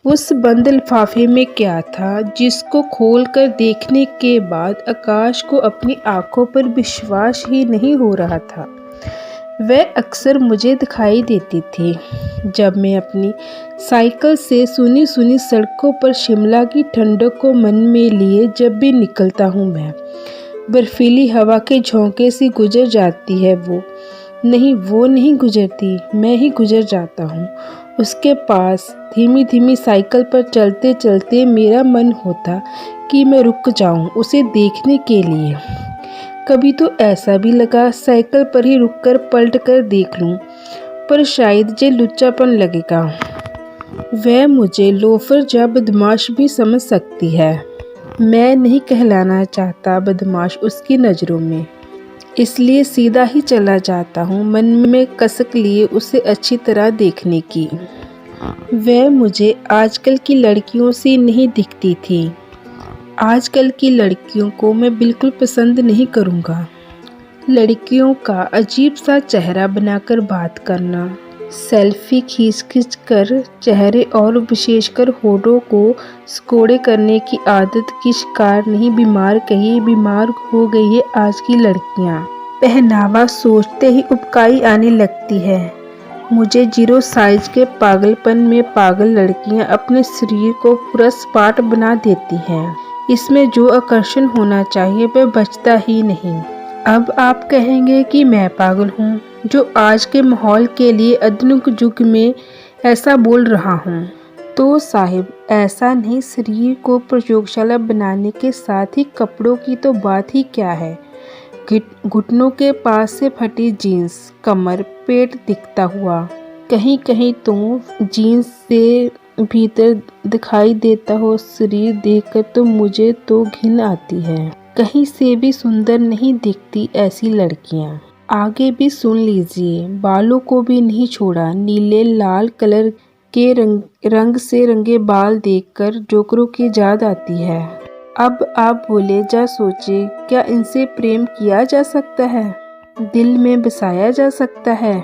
उस बंद लिफाफे में क्या था जिसको खोलकर देखने के बाद आकाश को अपनी आंखों पर विश्वास ही नहीं हो रहा था। वह अक्सर मुझे दिखाई देती थी जब मैं अपनी साइकिल से सुनी सुनी सड़कों पर शिमला की ठंडक को मन में लिए जब भी निकलता हूँ मैं। बर्फीली हवा के झोंके से गुजर जाती है वो नहीं गुजरती, मैं ही गुजर जाता हूँ उसके पास। धीमी धीमी साइकिल पर चलते चलते मेरा मन होता कि मैं रुक जाऊँ उसे देखने के लिए। कभी तो ऐसा भी लगा साइकिल पर ही रुककर पलट कर देख लूं, पर शायद ये लुच्चापन लगेगा। वह मुझे लोफर या बदमाश भी समझ सकती है। मैं नहीं कहलाना चाहता बदमाश उसकी नज़रों में, इसलिए सीधा ही चला जाता हूँ मन में कसक लिए उसे अच्छी तरह देखने की। वह मुझे आजकल की लड़कियों से नहीं दिखती थी। आजकल की लड़कियों को मैं बिल्कुल पसंद नहीं करूँगा। लड़कियों का अजीब सा चेहरा बनाकर बात करना, सेल्फी खींच कर चेहरे और विशेषकर होठों को स्कोड़े करने की आदत की शिकार नहीं, बीमार हो गई है आज की लड़कियाँ। पहनावा सोचते ही उबकाई आने लगती है मुझे। 0 साइज के पागलपन में पागल लड़कियाँ अपने शरीर को पूरा सपाट बना देती हैं। इसमें जो आकर्षण होना चाहिए वह बचता ही नहीं। अब आप कहेंगे कि मैं पागल हूँ जो आज के माहौल के लिए आधुनिक युग में ऐसा बोल रहा हूँ। तो साहिब ऐसा नहीं, शरीर को प्रयोगशाला बनाने के साथ ही कपड़ों की तो बात ही क्या है। घुटनों के पास से फटी जीन्स, कमर पेट दिखता हुआ, कहीं कहीं तो जीन्स से भीतर दिखाई देता हो शरीर देखकर तो मुझे तो घिन आती है। कहीं से भी सुंदर नहीं दिखती ऐसी लड़कियां। आगे भी सुन लीजिए, बालों को भी नहीं छोड़ा। नीले लाल कलर के रंग से रंगे बाल देखकर जोकरों की याद आती है। अब आप बोले जा सोचे, क्या इनसे प्रेम किया जा सकता है, दिल में बसाया जा सकता है,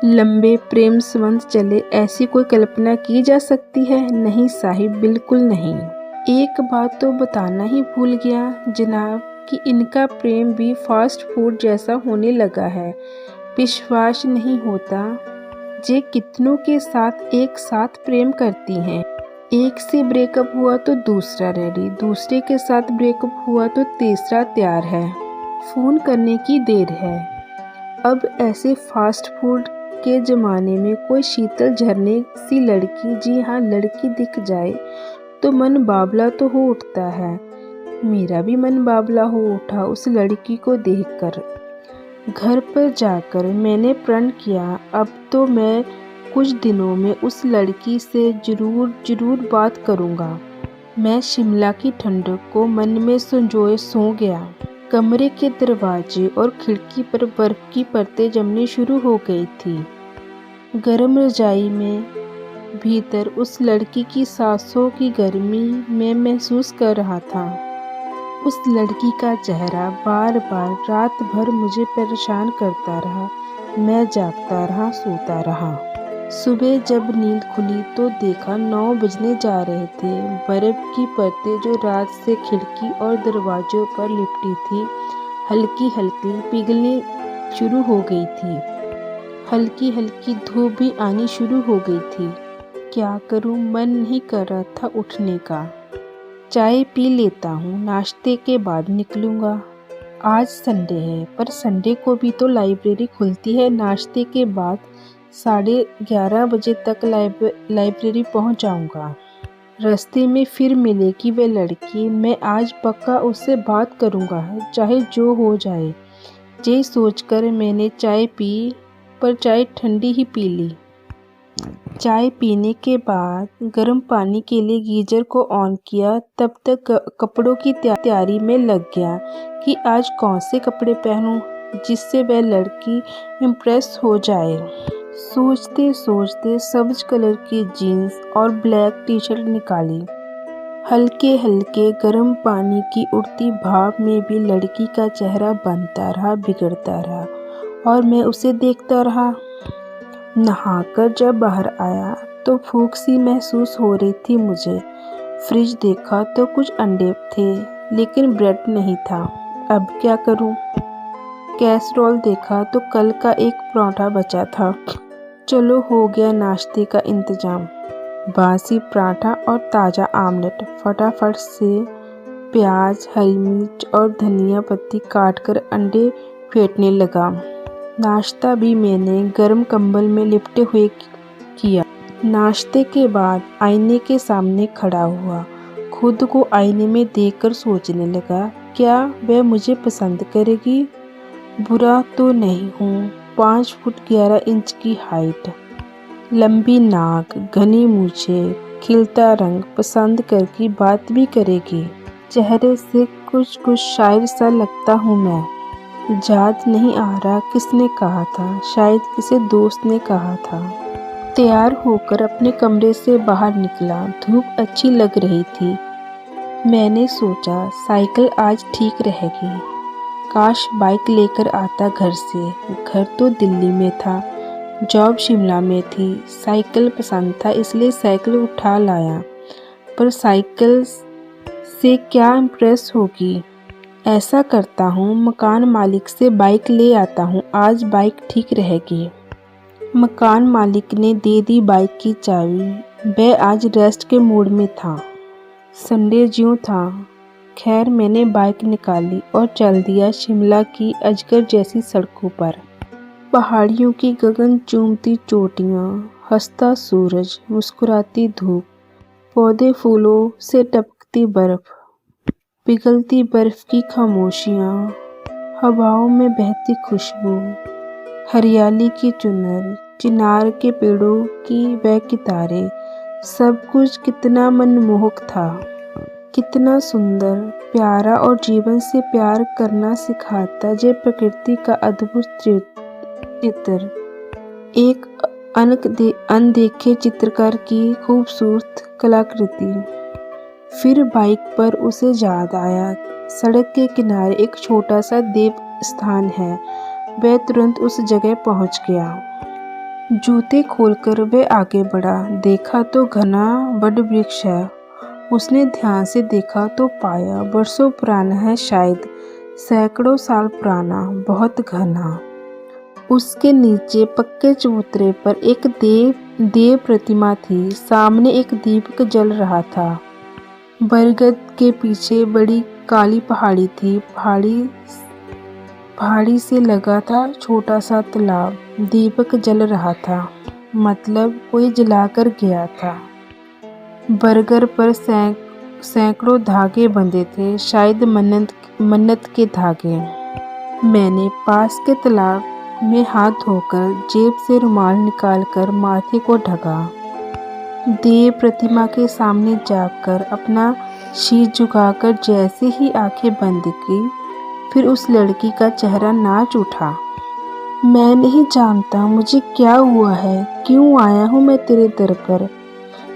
लंबे प्रेम संबंध चले, ऐसी कोई कल्पना की जा सकती है? नहीं साहिब, बिल्कुल नहीं। एक बात तो बताना ही भूल गया जनाब कि इनका प्रेम भी फास्ट फूड जैसा होने लगा है। विश्वास नहीं होता जे कितनों के साथ एक साथ प्रेम करती हैं। एक से ब्रेकअप हुआ तो दूसरा रेडी, दूसरे के साथ ब्रेकअप हुआ तो तीसरा तैयार है, फ़ोन करने की देर है। अब ऐसे फास्ट फूड के ज़माने में कोई शीतल झरने सी लड़की, जी हाँ लड़की दिख जाए तो मन बावला तो हो उठता है। मेरा भी मन बावला हो उठा उस लड़की को देखकर। घर पर जाकर मैंने प्रण किया अब तो मैं कुछ दिनों में उस लड़की से जरूर बात करूँगा। मैं शिमला की ठंडक को मन में संजोए सो गया। कमरे के दरवाजे और खिड़की पर बर्फ की परतें जमनी शुरू हो गई थी। गर्म रजाई में भीतर उस लड़की की सांसों की गर्मी मैं महसूस कर रहा था। उस लड़की का चेहरा बार बार रात भर मुझे परेशान करता रहा। मैं जागता रहा, सोता रहा। सुबह जब नींद खुली तो देखा 9 बजने जा रहे थे। बर्फ की परतें जो रात से खिड़की और दरवाजों पर लिपटी थी हल्की हल्की पिघलनी शुरू हो गई थी। हल्की हल्की धूप भी आनी शुरू हो गई थी। क्या करूं, मन नहीं कर रहा था उठने का। चाय पी लेता हूँ, नाश्ते के बाद निकलूँगा। आज संडे है, पर संडे को भी तो लाइब्रेरी खुलती है। नाश्ते के बाद 11:30 बजे तक लाइब्रेरी पहुँच जाऊँगा। रास्ते में फिर मिलेगी वह लड़की, मैं आज पक्का उससे बात करूँगा, चाहे जो हो जाए। ये सोचकर मैंने चाय पी, पर चाय ठंडी ही पी ली। चाय पीने के बाद गर्म पानी के लिए गीजर को ऑन किया। तब तक कपड़ों की तैयारी में लग गया कि आज कौन से कपड़े पहनूं जिससे वह लड़की इम्प्रेस हो जाए। सोचते सोचते सब्ज कलर की जीन्स और ब्लैक टी शर्ट निकाली। हल्के हल्के गर्म पानी की उड़ती भाप में भी लड़की का चेहरा बनता रहा, बिगड़ता रहा और मैं उसे देखता रहा। नहाकर जब बाहर आया तो भूख सी महसूस हो रही थी मुझे। फ्रिज देखा तो कुछ अंडे थे लेकिन ब्रेड नहीं था। अब क्या करूं? कैसरोल देखा तो कल का एक पराठा बचा था। चलो हो गया नाश्ते का इंतजाम। बासी पराठा और ताज़ा आमलेट। फटाफट से प्याज, हरी मिर्च और धनिया पत्ती काटकर अंडे फेंटने लगा। नाश्ता भी मैंने गर्म कंबल में लिपटे हुए किया। नाश्ते के बाद आईने के सामने खड़ा हुआ। खुद को आईने में देखकर सोचने लगा, क्या वह मुझे पसंद करेगी? बुरा तो नहीं हूँ। 5 फुट 11 इंच की हाइट, लंबी नाक, घनी मूछें, खिलता रंग पसंद करके बात भी करेगी। चेहरे से कुछ कुछ शायर सा लगता हूँ मैं। याद नहीं आ रहा किसने कहा था, शायद किसी दोस्त ने कहा था। तैयार होकर अपने कमरे से बाहर निकला। धूप अच्छी लग रही थी। मैंने सोचा साइकिल आज ठीक रहेगी। काश बाइक लेकर आता घर से। घर तो दिल्ली में था, जॉब शिमला में थी। साइकिल पसंद था इसलिए साइकिल उठा लाया। पर साइकिल से क्या इम्प्रेस होगी? ऐसा करता हूँ, मकान मालिक से बाइक ले आता हूँ, आज बाइक ठीक रहेगी। मकान मालिक ने दे दी बाइक की चाबी। वह आज रेस्ट के मूड में था। संडे ज्यों था। खैर मैंने बाइक निकाली और चल दिया शिमला की अजगर जैसी सड़कों पर। पहाड़ियों की गगन चूमती चोटियाँ, हंसता सूरज, मुस्कुराती धूप, पौधे फूलों से टपकती बर्फ, पिघलती बर्फ की खामोशियाँ, हवाओं में बहती खुशबू, हरियाली की चुनर, चिनार के पेड़ों की वह कितारें, सब कुछ कितना मनमोहक था, कितना सुंदर, प्यारा और जीवन से प्यार करना सिखाता जे प्रकृति का अद्भुत चित्र। एक अनदेखे चित्रकार की खूबसूरत कलाकृति। फिर बाइक पर उसे याद आया, सड़क के किनारे एक छोटा सा देव स्थान है। वह तुरंत उस जगह पहुंच गया। जूते खोलकर वह आगे बढ़ा। देखा तो घना वड वृक्ष है। उसने ध्यान से देखा तो पाया बरसों पुराना है, शायद सैकड़ों साल पुराना, बहुत घना। उसके नीचे पक्के चबूतरे पर एक देव प्रतिमा थी। सामने एक दीपक जल रहा था। बरगद के पीछे बड़ी काली पहाड़ी थी। पहाड़ी से लगा था छोटा सा तालाब। दीपक जल रहा था, मतलब कोई जलाकर गया था। बरगद पर सैकड़ों धागे बंधे थे, शायद मन्नत के धागे। मैंने पास के तालाब में हाथ धोकर जेब से रुमाल निकालकर माथे को ढका। देव प्रतिमा के सामने जाकर अपना शीश झुकाकर जैसे ही आंखें बंद की, फिर उस लड़की का चेहरा नाच उठा। मैं नहीं जानता मुझे क्या हुआ है, क्यों आया हूँ मैं तेरे दर पर।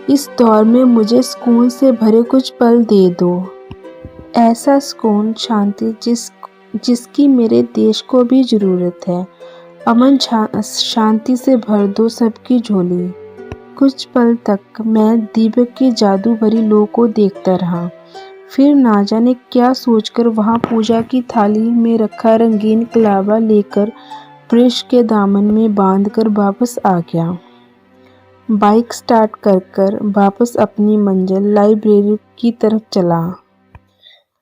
इस दौर में मुझे सुकून से भरे कुछ पल दे दो। ऐसा सुकून, शांति जिसकी मेरे देश को भी ज़रूरत है। अमन शांति से भर दो सबकी झोली। कुछ पल तक मैं दीपक की जादू भरी लौ को देखता रहा। फिर ना जाने क्या सोचकर वहां पूजा की थाली में रखा रंगीन कलावा लेकर वृक्ष के दामन में बांधकर वापस आ गया। बाइक स्टार्ट कर वापस अपनी मंजिल लाइब्रेरी की तरफ चला।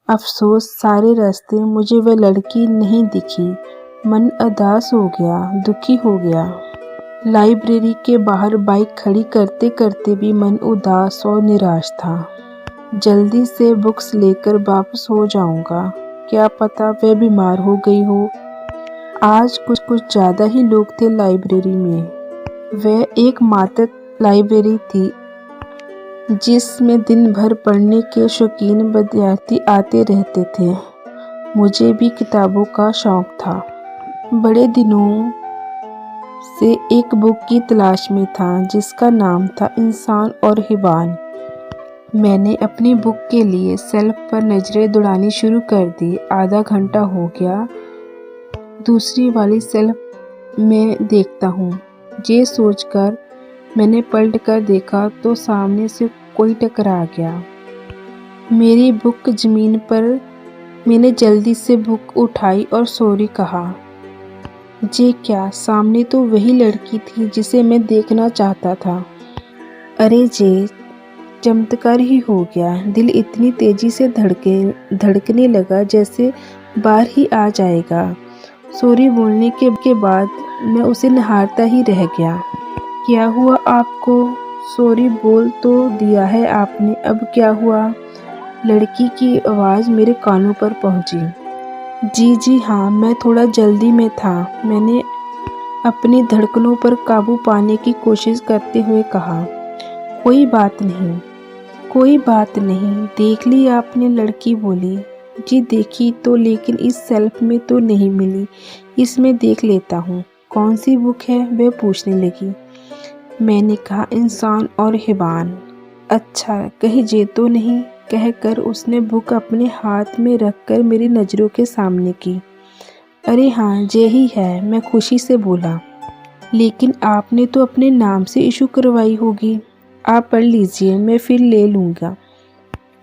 अफसोस सारे रास्ते मुझे वह लड़की नहीं दिखी। मन उदास हो गया, दुखी हो गया। लाइब्रेरी के बाहर बाइक खड़ी करते करते भी मन उदास और निराश था। जल्दी से बुक्स लेकर वापस हो जाऊंगा, क्या पता वह बीमार हो गई हो। आज कुछ ज़्यादा ही लोग थे लाइब्रेरी में। वह एकमात्र लाइब्रेरी थी जिसमें दिन भर पढ़ने के शौकीन विद्यार्थी आते रहते थे। मुझे भी किताबों का शौक था। बड़े दिनों से एक बुक की तलाश में था जिसका नाम था इंसान और हैवान। मैंने अपनी बुक के लिए शेल्फ पर नज़रें दौड़ानी शुरू कर दी। आधा घंटा हो गया, दूसरी वाली शेल्फ में देखता हूँ। ये सोचकर मैंने पलट कर देखा तो सामने से कोई टकरा गया। मेरी बुक ज़मीन पर। मैंने जल्दी से बुक उठाई और सॉरी कहा। ये क्या, सामने तो वही लड़की थी जिसे मैं देखना चाहता था। अरे जे, चमत्कार ही हो गया। दिल इतनी तेजी से धड़कने लगा जैसे बाहर ही आ जाएगा। सॉरी बोलने के बाद मैं उसे निहारता ही रह गया। क्या हुआ आपको? सॉरी बोल तो दिया है आपने, अब क्या हुआ? लड़की की आवाज़ मेरे कानों पर पहुंची। जी हाँ, मैं थोड़ा जल्दी में था। मैंने अपनी धड़कनों पर काबू पाने की कोशिश करते हुए कहा। कोई बात नहीं, कोई बात नहीं। देख ली आपने? लड़की बोली। जी देखी तो, लेकिन इस सेल्फ में तो नहीं मिली। इसमें देख लेता हूँ। कौन सी बुक है? वह पूछने लगी। मैंने कहा, इंसान और हिबान। अच्छा, कहीं जे तो नहीं? कहकर उसने बुक अपने हाथ में रखकर मेरी नज़रों के सामने की। अरे हाँ, जे ही है, मैं खुशी से बोला। लेकिन आपने तो अपने नाम से इशू करवाई होगी। आप पढ़ लीजिए, मैं फिर ले लूँगा।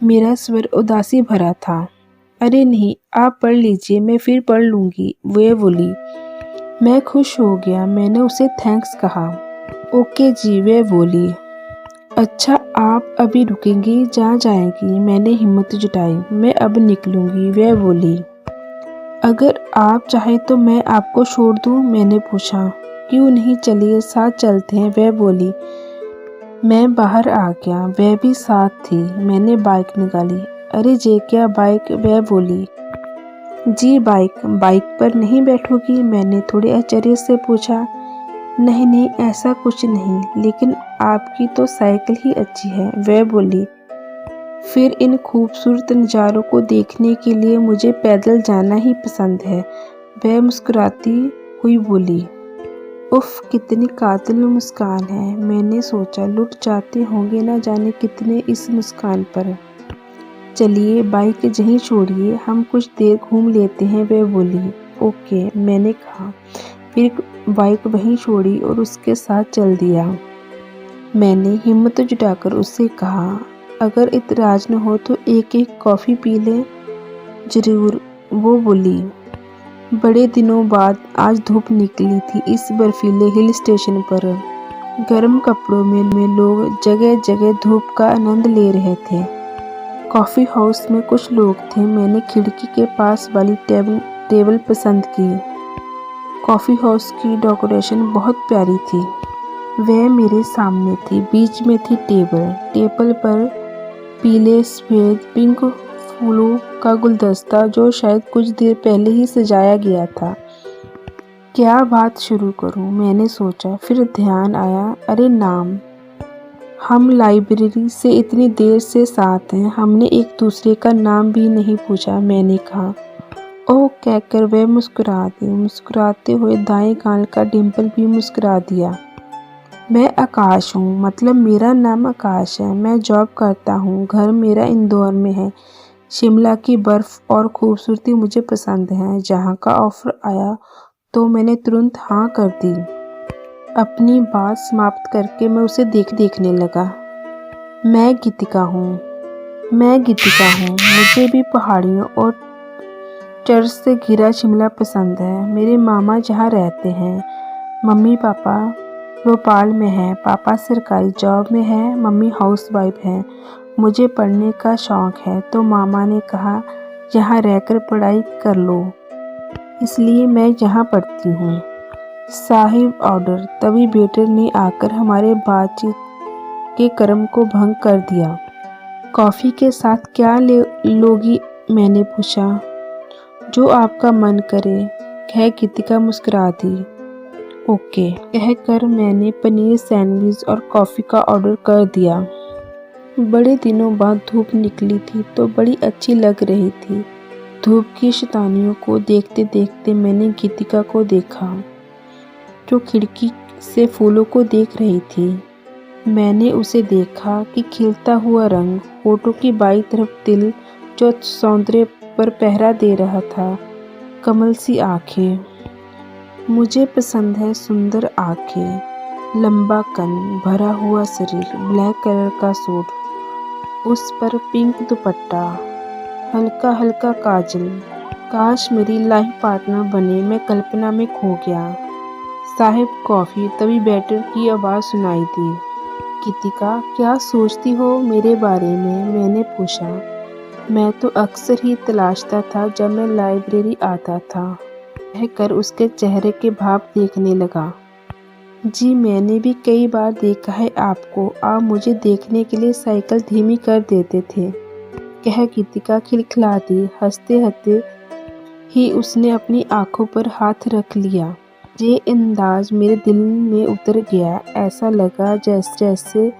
मेरा स्वर उदासी भरा था। अरे नहीं, आप पढ़ लीजिए, मैं फिर पढ़ लूँगी, वह बोली। मैं खुश हो गया। मैंने उसे थैंक्स कहा। ओके जी, वह बोली। अच्छा, आप अभी रुकेंगी? जहाँ जाएंगी? मैंने हिम्मत जुटाई। मैं अब निकलूँगी, वह बोली। अगर आप चाहें तो मैं आपको छोड़ दूँ? मैंने पूछा। क्यों नहीं, चलिए साथ चलते हैं, वह बोली। मैं बाहर आ गया, वह भी साथ थी। मैंने बाइक निकाली। अरे जे, क्या बाइक? वह बोली। जी बाइक पर नहीं बैठोगी? मैंने थोड़े आश्चर्य से पूछा। नहीं नहीं, ऐसा कुछ नहीं, लेकिन आपकी तो साइकिल ही अच्छी है, वह बोली। फिर इन खूबसूरत नज़ारों को देखने के लिए मुझे पैदल जाना ही पसंद है, वह मुस्कुराती हुई बोली। उफ, कितनी कातिल मुस्कान है। मैंने सोचा, लुट जाते होंगे ना जाने कितने इस मुस्कान पर। चलिए बाइक यहीं छोड़िए, हम कुछ देर घूम लेते हैं, वह बोली। ओके, मैंने कहा। फिर बाइक वहीं छोड़ी और उसके साथ चल दिया। मैंने हिम्मत जुटाकर उससे कहा, अगर इतराज न हो तो एक कॉफ़ी पी लें। ज़रूर, वो बोली। बड़े दिनों बाद आज धूप निकली थी इस बर्फीले हिल स्टेशन पर। गर्म कपड़ों में लोग जगह जगह धूप का आनंद ले रहे थे। कॉफ़ी हाउस में कुछ लोग थे। मैंने खिड़की के पास वाली टेबल पसंद की। कॉफ़ी हाउस की डेकोरेशन बहुत प्यारी थी। वह मेरे सामने थी। बीच में थी टेबल पर पीले, सफ़ेद, पिंक फूलों का गुलदस्ता जो शायद कुछ देर पहले ही सजाया गया था। क्या बात शुरू करूं, मैंने सोचा। फिर ध्यान आया, अरे नाम। हम लाइब्रेरी से इतनी देर से साथ हैं, हमने एक दूसरे का नाम भी नहीं पूछा, मैंने कहा। ओह कहकर वह मुस्कुरा दी। मुस्कुराते हुए दाएं गाल का डिंपल भी मुस्कुरा दिया। मैं आकाश हूँ, मतलब मेरा नाम आकाश है। मैं जॉब करता हूँ। घर मेरा इंदौर में है। शिमला की बर्फ़ और खूबसूरती मुझे पसंद है। जहाँ का ऑफ़र आया तो मैंने तुरंत हाँ कर दी। अपनी बात समाप्त करके मैं उसे देखने लगा। मैं गीतिका हूँ। मुझे भी पहाड़ियों और चर्च से घिरा शिमला पसंद है। मेरे मामा जहाँ रहते हैं। मम्मी पापा भोपाल में हैं। पापा सरकारी जॉब में है, मम्मी हाउसवाइफ है। मुझे पढ़ने का शौक़ है तो मामा ने कहा यहाँ रहकर पढ़ाई कर लो, इसलिए मैं यहाँ पढ़ती हूँ। साहिब ऑर्डर। तभी वेटर ने आकर हमारे बातचीत के क्रम को भंग कर दिया। कॉफ़ी के साथ क्या लोगी? मैंने पूछा। जो आपका मन करे, कह गीतिका मुस्कुरा दी। ओके कहकर मैंने पनीर सैंडविच और कॉफ़ी का ऑर्डर कर दिया। बड़े दिनों बाद धूप निकली थी तो बड़ी अच्छी लग रही थी। धूप की शैतानियों को देखते देखते मैंने गीतिका को देखा जो खिड़की से फूलों को देख रही थी। मैंने उसे देखा कि खिलता हुआ रंग, होठों की बाईं तरफ तिल जो सौंदर्य पर पहरा दे रहा था, कमल सी आँखें। मुझे पसंद है सुंदर आँखें। लंबा कद, भरा हुआ शरीर, ब्लैक कलर का सूट, उस पर पिंक दुपट्टा, हल्का हल्का काजल। काश मेरी लाइफ पार्टनर बने। मैं कल्पना में खो गया। साहिब कॉफ़ी। तभी वेटर की आवाज़ सुनाई दी। गीतिका, क्या सोचती हो मेरे बारे में? मैंने पूछा। मैं तो अक्सर ही तलाशता था जब मैं लाइब्रेरी आता था। कहकर उसके चेहरे के भाव देखने लगा। जी, मैंने भी कई बार देखा है आपको। आप मुझे देखने के लिए साइकिल धीमी कर देते थे। कह गीतिका खिलखिलाती। हंसते हंसते ही उसने अपनी आंखों पर हाथ रख लिया। ये अंदाज मेरे दिल में उतर गया। ऐसा लगा जैसे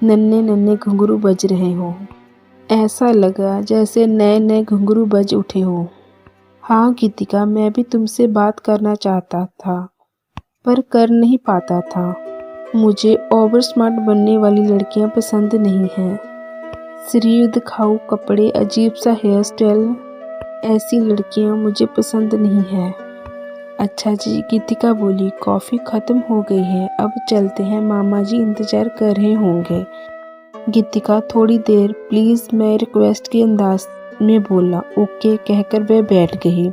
नन्हे नन्हे घुंघरू बज रहे हों। ऐसा लगा जैसे नए नए घुंघरू बज उठे हों। हाँ गीतिका, मैं भी तुमसे बात करना चाहता था, पर कर नहीं पाता था। मुझे ओवर स्मार्ट बनने वाली लड़कियां पसंद नहीं हैं। शरीर दिखाऊ कपड़े, अजीब सा हेयर स्टाइल, ऐसी लड़कियां मुझे पसंद नहीं है। अच्छा जी, गीतिका बोली। कॉफ़ी ख़त्म हो गई है, अब चलते हैं, मामा जी इंतज़ार कर रहे होंगे। गीतिका, थोड़ी देर प्लीज़, मैं रिक्वेस्ट के अंदाज में बोला। ओके कहकर वह बैठ गई।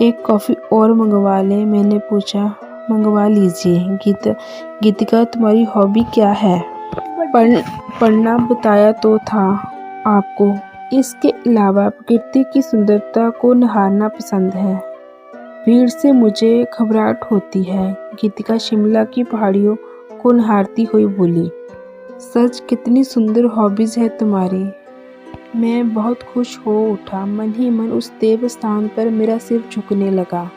एक कॉफ़ी और मंगवा लें? मैंने पूछा। मंगवा लीजिए। गीतिका, तुम्हारी हॉबी क्या है? पढ़ना बताया तो था आपको। इसके अलावा प्रकृति की सुंदरता को निहारना पसंद है। भीड़ से मुझे घबराहट होती है। गीतिका शिमला की पहाड़ियों को निहारती हुई बोली। सच, कितनी सुंदर हॉबीज़ है तुम्हारी। मैं बहुत खुश हो उठा। मन ही मन उस देव स्थान पर मेरा सिर झुकने लगा।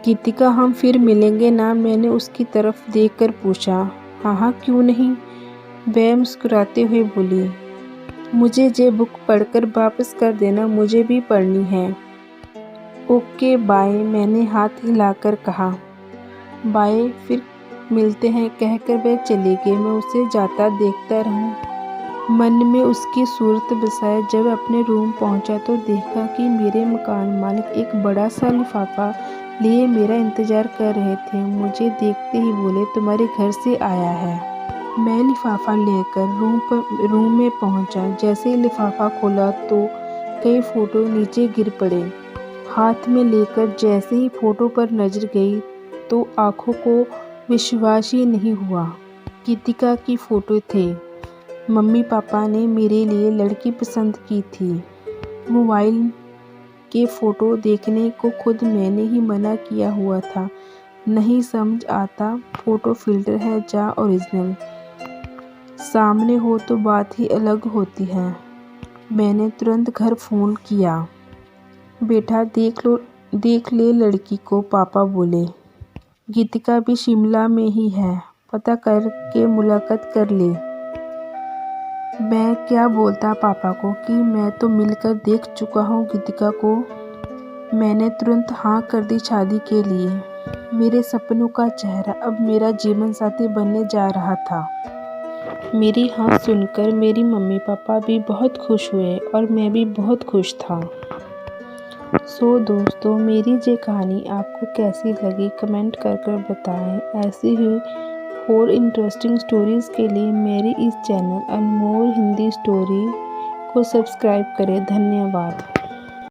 गीतिका, हम फिर मिलेंगे ना? मैंने उसकी तरफ देखकर पूछा। हाँ, क्यों नहीं? वह मुस्कुराते हुए बोली। मुझे ये बुक पढ़कर वापस कर देना, मुझे भी पढ़नी है। ओके बाय, मैंने हाथ हिलाकर कहा। बाय, फिर मिलते हैं कहकर वह चले गए। मैं उसे जाता देखता रहा, मन में उसकी सूरत बसाए। जब अपने रूम पहुंचा तो देखा कि मेरे मकान मालिक एक बड़ा सा लिफाफा लिए मेरा इंतज़ार कर रहे थे। मुझे देखते ही बोले, तुम्हारे घर से आया है। मैं लिफाफा लेकर रूम में पहुंचा। जैसे ही लिफाफा खोला तो कई फ़ोटो नीचे गिर पड़े। हाथ में लेकर जैसे ही फ़ोटो पर नज़र गई तो आँखों को विश्वास ही नहीं हुआ। गीतिका की फ़ोटो थे। मम्मी पापा ने मेरे लिए लड़की पसंद की थी। मोबाइल के फ़ोटो देखने को खुद मैंने ही मना किया हुआ था। नहीं समझ आता फ़ोटो फ़िल्टर है या ओरिजिनल। सामने हो तो बात ही अलग होती है। मैंने तुरंत घर फ़ोन किया। बेटा देख ले लड़की को, पापा बोले। गीतिका भी शिमला में ही है, पता करके मुलाकात कर ले। मैं क्या बोलता पापा को कि मैं तो मिलकर देख चुका हूँ गीतिका को। मैंने तुरंत हाँ कर दी शादी के लिए। मेरे सपनों का चेहरा अब मेरा जीवन साथी बनने जा रहा था। मेरी हाँ सुनकर मेरी मम्मी पापा भी बहुत खुश हुए और मैं भी बहुत खुश था। सो दोस्तों, मेरी ये कहानी आपको कैसी लगी कमेंट कर बताएं। ऐसी ही और इंटरेस्टिंग स्टोरीज़ के लिए मेरी इस चैनल अनमोल हिंदी स्टोरी को सब्सक्राइब करें। धन्यवाद।